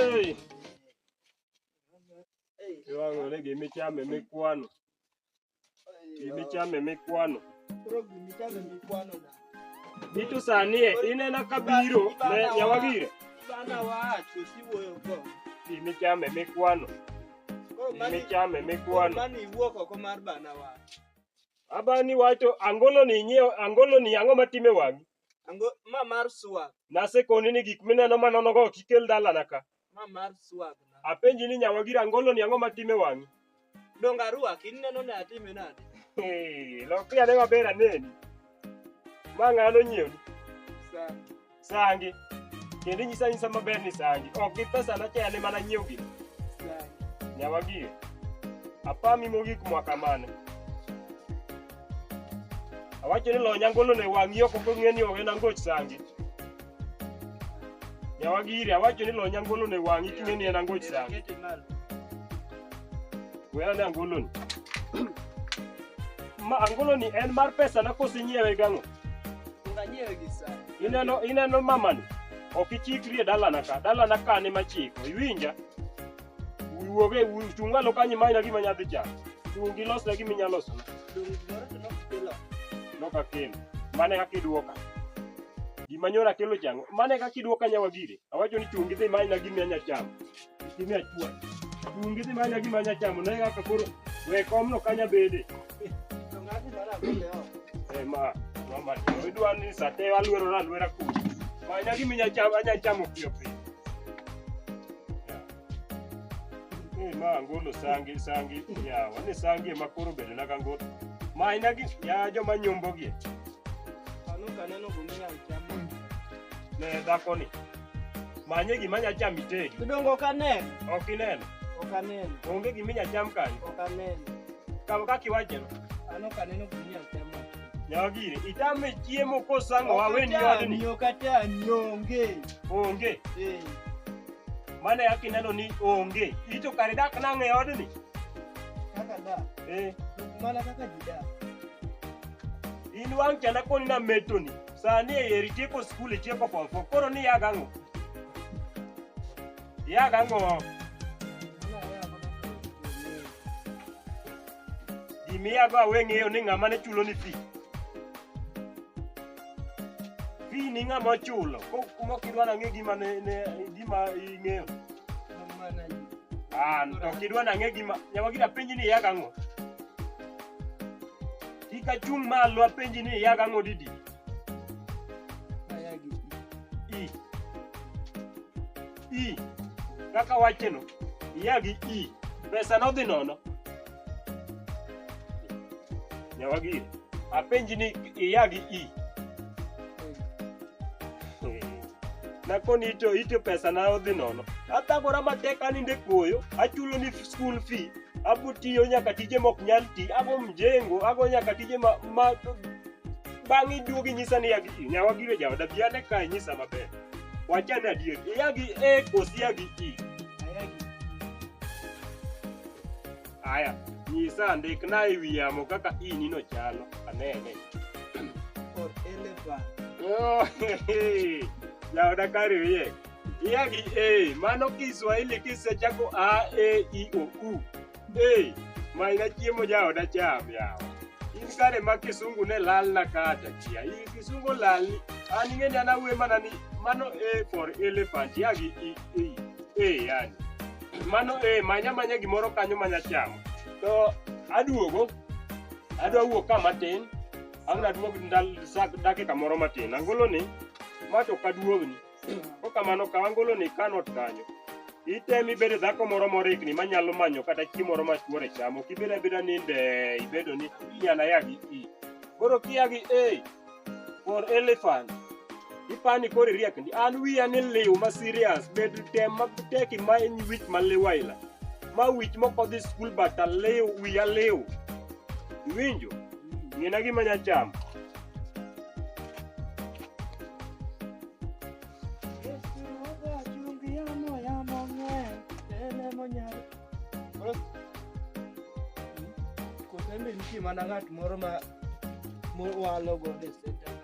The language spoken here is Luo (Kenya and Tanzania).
Hey. Iwango ne gimichame mikwano. Gimichame mikwano. Itu sanie inena kabiro ne nyawagire. Bana wacho siwuoyo go. Gimichame mikwano. Gimichame mikwano. Mani iwuok oko mar bana wacho. Abani wacho angolo ni nyiew angolo ni ang'o matime wangi. Ma mar swag. Nase koni ni gik mineno manono go kikel dala naka. Ma mar swag. Apenji ni nyawagira angolo ni ang'o matime wangi. Donga ruaki ineno ne atime nade. Lokya ne mabera neni. Ma ng'ano nyiew ni. Sangi. Kendo nyisa maber ni sangi. Ok pesa na chele mana nyiew gi. Sangi. Nyawagira. Apami mogik mwaka mane. Awacho ni lo nyangolo ne wangi oko kong'eni owe na ngoch sangi. Nyawagiri awacho ni lo nyangolo ne wangi king'eni en ngoch sangi. Wera ne angolo ni. Ma angolo ni en mar pesa na kosi nyiewe gang'o. Nganyiewe gi sangi. Ineno mamani. Ok ichikri e dala naka ne machiko. Iwinja? Uwoge chungalo kanyi manya gima nyadhi cha. Chungi los na gima nyalo loso. Noka kelo. Mane kaka iduoka. Gima nyora kelo chango. Mane kaka iduoka Nyawagire. Awacho ni chungi dhi manya gima nya chamo. Gima achwa. Chungi dhi manya gima nya chamo. Ne kaka koro we komno kanya bede. To ngati mara gole o. Mama, idwa ni sate alwera ku. Manya gima nya chamo piyo piyo. Ma ngolo sangi ya wani sangi makoro bede na kango. Ma ina gi ya joma nyombo gi. Anu kaneno gumiya chamo. Ne dakoni. Manye gi manya cham itegi. Tudongo kaneno. Ok ineno. Ok aneno. Onge gi minya cham kanyo. Ok aneno. Kama kaki wache no. Anu kaneno gumiya chamo. Nyawagire itame chiemo kosango waweni odni. Yo kata nyonge. Onge. Mane yaki neno ni onge. Ito kare dak nang'e odni. Kaka da. Mana kaka jida. In wang chana koni na metoni. Sani eri tieko skuli tieko form 4. Koro ni yagango. Yagango. Gimi yago aweng'eyo ni ng'ama ne chulo ni fee. Fee ni ng'ama chulo. Kuma kidwa nang'e gima gima ing'eyo. To kidwa nang'e gima Nyawagira penji ni yagango. Kika chung malo apenji ni yagango didi. I. Kaka wacheno. Yagi I. Pesa no dhi nono. Nyawagire. Apenji ni yagi I. Nakoni ito pesa na odhi nono. Atagora mateka ni ndekoyo. Achulo ni school fee. Abutiyo nyaka tije mok nyal ti. Ago mjengo. Ago nyaka tije bang'i duogi nyisa ni yagi I. Nyawagire jaoda biane ka nyisa maber. Wachane adier. Yagi kosi yagi I. Aya. Nyisa ndik na e wi yamo kaka I nino chalo. Anene. For elephant. Jaoda kariye. Yagi mano Kiswahili kisechako A, E, I, O, U. Maina chiemo jaoda cham yawa. In kare ma kisungu ne lal na kata chia. Kisungu lal ni. An ing'eni an awuoyo mana ni mano A for elephant. Yagi I. Yani. Mano manya gimoro kanyo manya chamo. To adwa wuok kama tin. Ang aduog dakika moro matin. Angolo ni mato kaduogni. Kokamano ka angolo ni kanot kanyo. Itemi bedo dhako moro morikni manyalo manyo kata chiemo moro machuore chamo. Kibeda beda ninde ibedo ni inyana yagi I. Koro kiyagi A for elephant. Ipani kori riekni. An wiya ni liw ma serious. Bed tem mapiteki ma wich ma liwaila. Ma wich moko dhi school bata liw wiya liw. Iwinjo? Ng'ina gima nya chamo. Kosembe nitie mana ng'at moro ma walo go e center.